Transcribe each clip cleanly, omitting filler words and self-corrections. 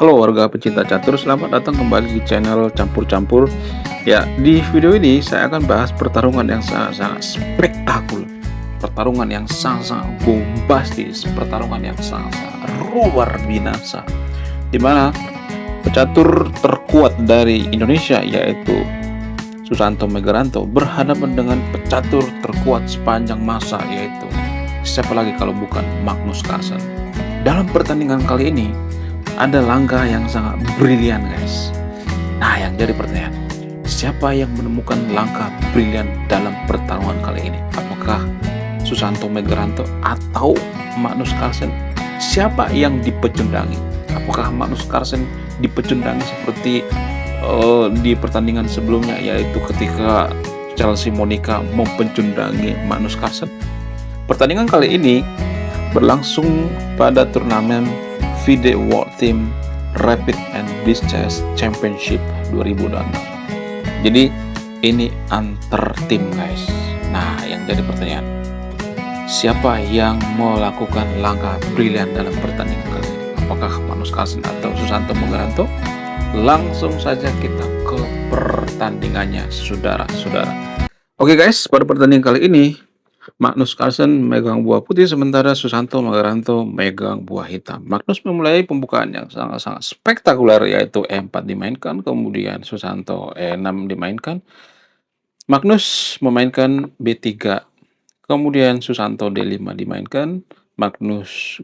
Halo warga pecinta catur, selamat datang kembali di channel Campur-Campur. Ya, di video ini saya akan bahas pertarungan yang sangat-sangat spektakuler, pertarungan yang sangat-sangat bombastis, pertarungan yang sangat-sangat luar binasa, di mana pecatur terkuat dari Indonesia yaitu Susanto Megaranto berhadapan dengan pecatur terkuat sepanjang masa yaitu siapa lagi kalau bukan Magnus Carlsen. Dalam pertandingan kali ini ada langkah yang sangat brilian, guys. Nah, yang jadi pertanyaan, siapa yang menemukan langkah brilian dalam pertarungan kali ini? Apakah Susanto Megaranto atau Magnus Carlsen? Siapa yang dipecundangi? Apakah Magnus Carlsen dipecundangi seperti di pertandingan sebelumnya, yaitu ketika Chelsea Monica mempecundangi Magnus Carlsen? Pertandingan kali ini berlangsung pada turnamen FIDE World Team Rapid and Blitz Chess Championship 2026. Jadi ini antar tim, guys. Nah, yang jadi pertanyaan, siapa yang melakukan langkah brilian dalam pertandingan kali ini? Apakah Magnus Carlsen atau Susanto Megaranto? Langsung saja kita ke pertandingannya, saudara-saudara. Oke guys, pada pertandingan kali ini Magnus Carlsen megang buah putih sementara Susanto Megaranto megang buah hitam. Magnus memulai pembukaan yang sangat-sangat spektakuler yaitu E4 dimainkan, kemudian Susanto E6 dimainkan. Magnus memainkan B3, kemudian Susanto D5 dimainkan. Magnus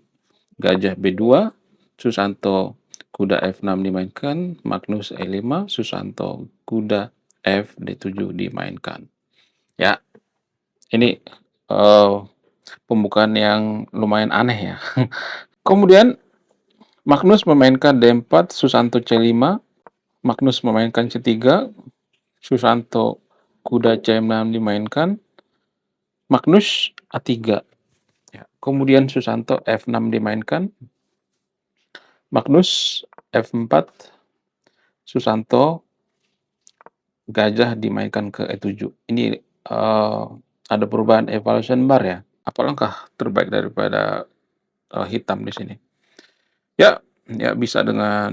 gajah B2, Susanto kuda F6 dimainkan. Magnus E5, Susanto kuda F D7 dimainkan. Ya, ini pembukaan yang lumayan aneh ya. Kemudian Magnus memainkan D4, Susanto C5, Magnus memainkan C3, Susanto kuda C6 dimainkan, Magnus A3. Ya. Kemudian Susanto F6 dimainkan, Magnus F4, Susanto gajah dimainkan ke E7. Ini ada perubahan evaluation bar ya. Apa langkah terbaik daripada hitam di sini? Ya, bisa dengan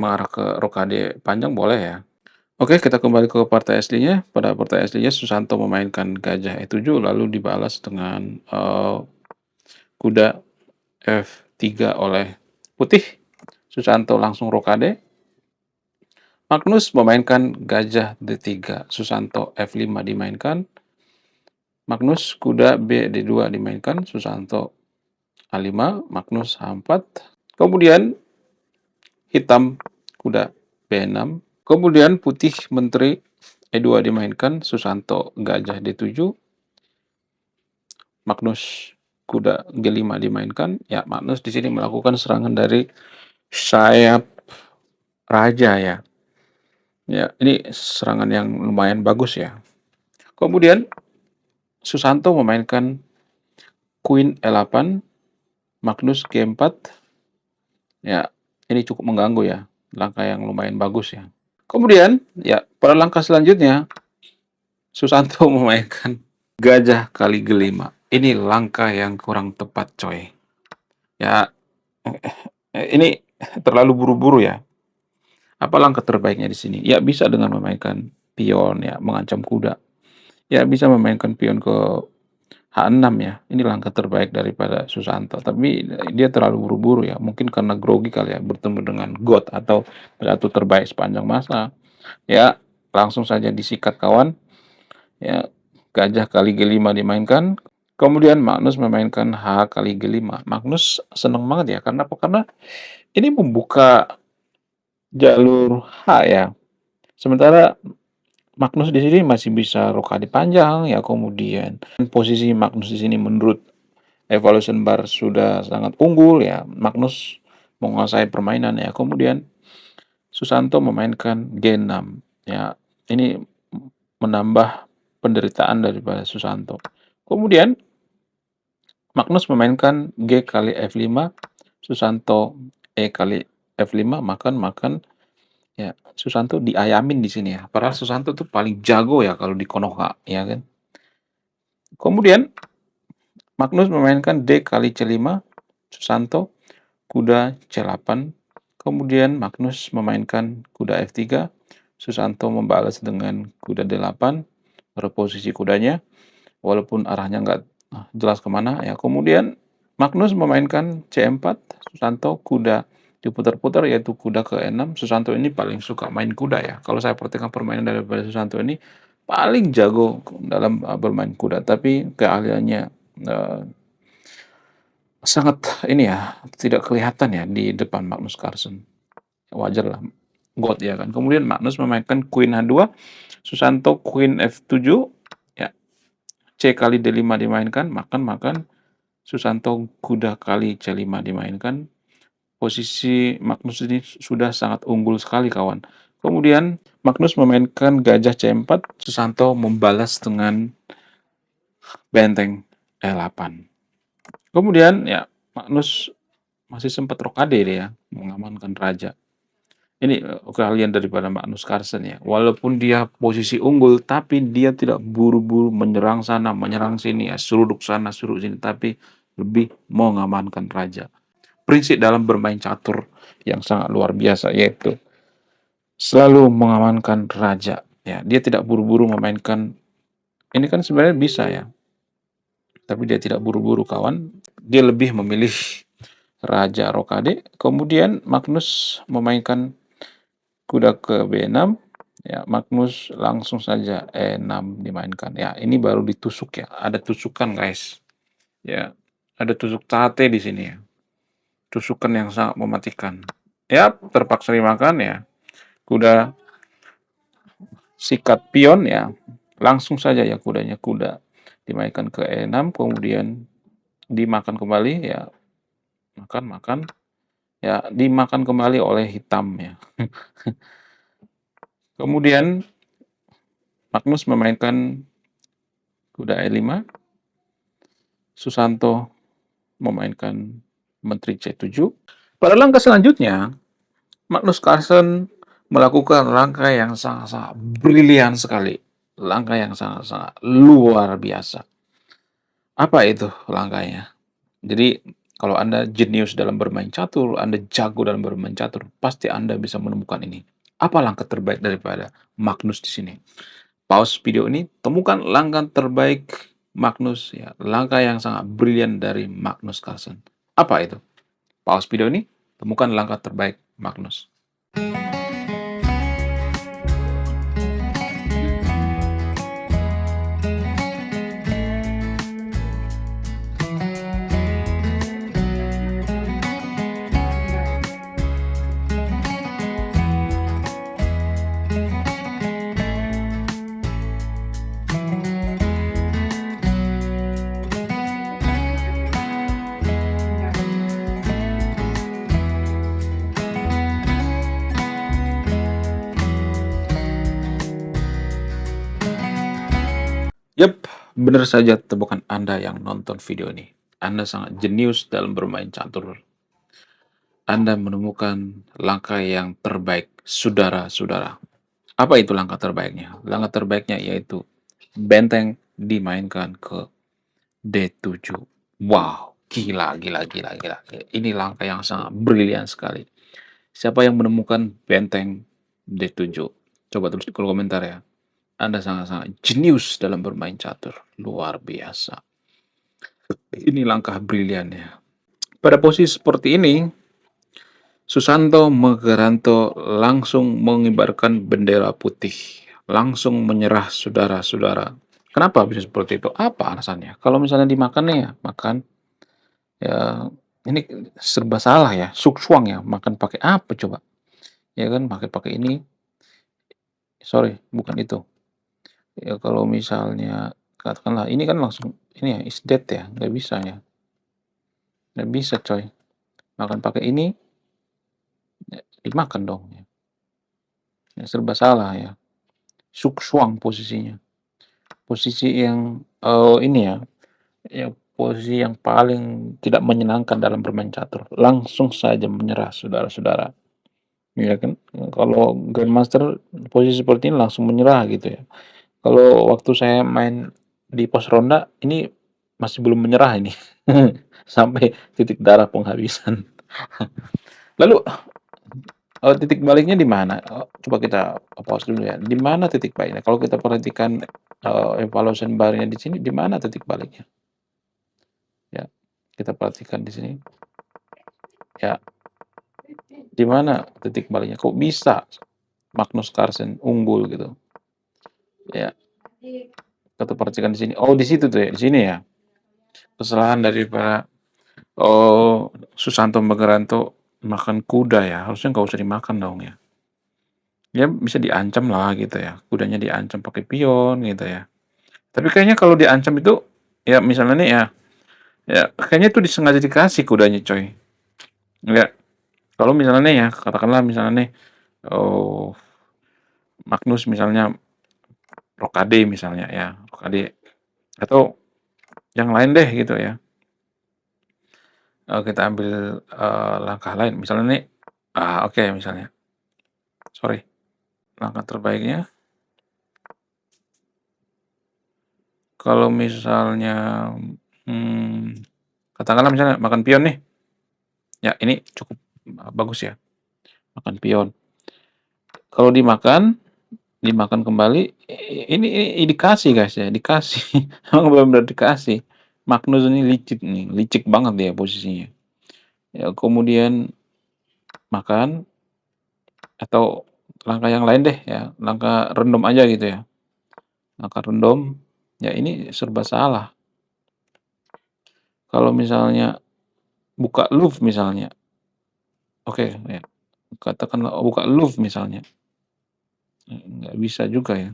mengarah ke rokade panjang boleh ya. Oke, kita kembali ke partai aslinya. Pada partai aslinya Susanto memainkan gajah E7 lalu dibalas dengan kuda F3 oleh putih. Susanto langsung rokade. Magnus memainkan gajah D3, Susanto F5 dimainkan. Magnus kuda B D2 dimainkan, Susanto A5, Magnus H4. Kemudian hitam kuda B6. Kemudian putih menteri E2 dimainkan, Susanto gajah D7. Magnus kuda G5 dimainkan. Ya, Magnus di sini melakukan serangan dari sayap raja ya. Ya, ini serangan yang lumayan bagus ya. Kemudian Susanto memainkan Queen E8, Magnus G4. Ya, ini cukup mengganggu ya. Langkah yang lumayan bagus ya. Kemudian, ya, pada langkah selanjutnya Susanto memainkan gajah kali G5. Ini langkah yang kurang tepat, coy. Ya, ini terlalu buru-buru ya. Apa langkah terbaiknya di sini? Ya, bisa dengan memainkan pion ya, mengancam kuda. Ya, bisa memainkan pion ke H6 ya. Ini langkah terbaik daripada Susanto. Tapi dia terlalu buru-buru ya. Mungkin karena grogi kali ya bertemu dengan God atau pecatur terbaik sepanjang masa. Ya, langsung saja disikat kawan. Ya, gajah kali G5 dimainkan. Kemudian Magnus memainkan H kali G5. Magnus senang banget ya. Karena apa? Karena ini membuka jalur H ya. Sementara Magnus di sini masih bisa rokade panjang ya. Kemudian posisi Magnus di sini menurut evaluation bar sudah sangat unggul ya. Magnus menguasai permainan ya. Kemudian Susanto memainkan G6 ya. Ini menambah penderitaan daripada Susanto. Kemudian Magnus memainkan G kali F5, Susanto E kali F5, makan ya. Susanto diayamin di sini ya. Padahal Susanto tuh paling jago ya kalau di Konoha ya kan. Kemudian Magnus memainkan D kali C5, Susanto kuda C8. Kemudian Magnus memainkan kuda F3, Susanto membalas dengan kuda D8, reposisi kudanya, walaupun arahnya nggak jelas kemana ya. Kemudian Magnus memainkan C4, Susanto kuda diputar-putar yaitu kuda ke E6. Susanto ini paling suka main kuda ya. Kalau saya perhatikan permainan daripada Susanto ini paling jago dalam bermain kuda, tapi keahliannya sangat ini ya, tidak kelihatan ya di depan Magnus Carlsen. Wajar lah, God ya kan. Kemudian Magnus memainkan Queen H2, Susanto Queen F7, ya. C kali D5 dimainkan, makan. Susanto kuda kali C5 dimainkan. Posisi Magnus ini sudah sangat unggul sekali kawan. Kemudian Magnus memainkan gajah C4, Susanto membalas dengan benteng E8. Kemudian ya Magnus masih sempat rokade dia mengamankan raja. Ini keahlian daripada Magnus Carlsen ya. Walaupun dia posisi unggul, tapi dia tidak buru-buru menyerang sana, menyerang sini ya, seruduk sana, seruduk sini, tapi lebih mengamankan raja. Prinsip dalam bermain catur yang sangat luar biasa yaitu selalu mengamankan raja. Ya, dia tidak buru-buru memainkan. Ini kan sebenarnya bisa ya, tapi dia tidak buru-buru kawan. Dia lebih memilih raja rokade. Kemudian Magnus memainkan kuda ke B6, ya Magnus langsung saja E6 dimainkan. Ya, ini baru ditusuk ya. Ada tusukan guys. Ya, ada tusuk sate di sini ya. Tusukan yang sangat mematikan. Ya, terpaksa dimakan ya. Kuda sikat pion ya. Langsung saja ya kuda dimainkan ke E6, kemudian dimakan kembali ya. Makan. Ya, dimakan kembali oleh hitam ya. Kemudian Magnus memainkan kuda E5, Susanto memainkan menteri C7. Pada langkah selanjutnya, Magnus Carlsen melakukan langkah yang sangat-sangat brilian sekali. Langkah yang sangat-sangat luar biasa. Apa itu langkahnya? Jadi, kalau Anda jenius dalam bermain catur, Anda jago dalam bermain catur, pasti Anda bisa menemukan ini. Apa langkah terbaik daripada Magnus di sini? Pause video ini, temukan langkah terbaik Magnus ya, langkah yang sangat brilian dari Magnus Carlsen. Apa itu? Pause video ini, temukan langkah terbaik Magnus. Yap, benar saja tebakan Anda yang nonton video ini. Anda sangat jenius dalam bermain catur. Anda menemukan langkah yang terbaik, saudara-saudara. Apa itu langkah terbaiknya? Langkah terbaiknya yaitu benteng dimainkan ke D7. Wow, gila. Ini langkah yang sangat brilian sekali. Siapa yang menemukan benteng D7? Coba tulis di kolom komentar ya. Anda sangat-sangat jenius dalam bermain catur. Luar biasa. Ini langkah briliannya. Pada posisi seperti ini, Susanto Megaranto langsung mengibarkan bendera putih. Langsung menyerah saudara-saudara. Kenapa bisa seperti itu? Apa alasannya? Kalau misalnya dimakan nih ya, makan. Ya, ini serba salah ya. Suksuang ya. Makan pakai apa coba? Ya kan, pakai ini. Sorry, bukan itu. Ya kalau misalnya katakanlah ini kan langsung ini ya is dead ya, nggak bisa ya, nggak bisa coy, makan pakai ini ya, dimakan dong ya, serba salah ya, suksuang posisinya, posisi yang ini ya posisi yang paling tidak menyenangkan dalam bermain catur, langsung saja menyerah saudara-saudara, ya kan, kalau grandmaster posisi seperti ini langsung menyerah gitu ya. Kalau waktu saya main di pos ronda, ini masih belum menyerah ini. Sampai titik darah penghabisan. Lalu Titik baliknya di mana? Coba kita pause dulu ya. Di mana titik baliknya? Kalau kita perhatikan, evaluation bar-nya di sini, di mana titik baliknya? Ya, kita perhatikan di sini. Ya, di mana titik baliknya? Kok bisa Magnus Carlsen unggul gitu? Ya, kita perhatikan di sini. Oh, di situ tuh ya, di sini ya. Kesalahan dari para Susanto Megaranto makan kuda ya. Harusnya nggak usah dimakan dong ya. Ya bisa diancam lah gitu ya. Kudanya diancam pakai pion gitu ya. Tapi kayaknya kalau diancam itu ya misalnya nih ya, ya kayaknya itu disengaja dikasih kudanya coy. Ya, kalau misalnya nih ya, katakanlah misalnya nih, oh Magnus misalnya Rokade misalnya ya, Rokade atau yang lain deh gitu ya. Kita ambil langkah lain, misalnya nih, oke misalnya, sorry, langkah terbaiknya kalau misalnya, hmm, katakanlah misalnya makan pion nih, ya ini cukup bagus ya, makan pion. Kalau dimakan kembali, ini dikasih guys ya, dikasih, emang benar-benar dikasih. Magnus ini licik nih, licik banget dia posisinya. Ya kemudian makan atau langkah yang lain deh ya, langkah random aja gitu ya. Langkah random, ya ini serba salah. Kalau misalnya buka Louvre misalnya, oke ya, katakanlah buka Louvre misalnya, nggak bisa juga ya.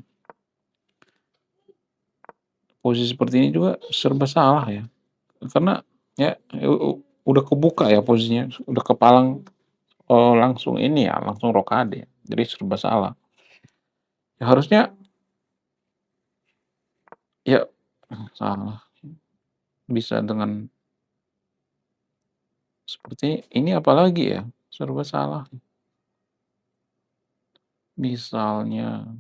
Posisi seperti ini juga serba salah ya, karena ya udah kebuka ya posisinya, udah kepalang, langsung ini ya, langsung rokade, jadi serba salah. Ya harusnya ya salah, bisa dengan seperti ini apalagi ya, serba salah. Misalnya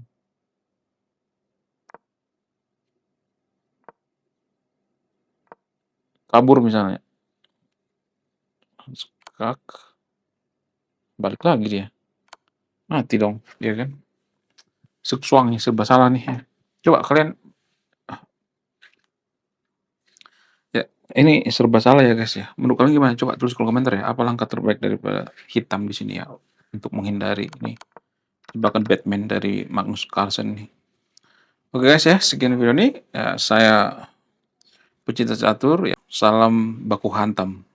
kabur misalnya, skak, balik lagi dia, mati dong, ya kan? Seksuang nih, serba salah nih ya. Coba kalian, ya ini serba salah ya guys ya. Menurut kalian gimana? Coba tulis kolom komentar ya. Apa langkah terbaik daripada hitam di sini ya untuk menghindari ini jebakan Batman dari Magnus Carlsen nih. Oke guys ya, sekian video ini. Ya, saya pecinta catur ya. Salam baku hantam.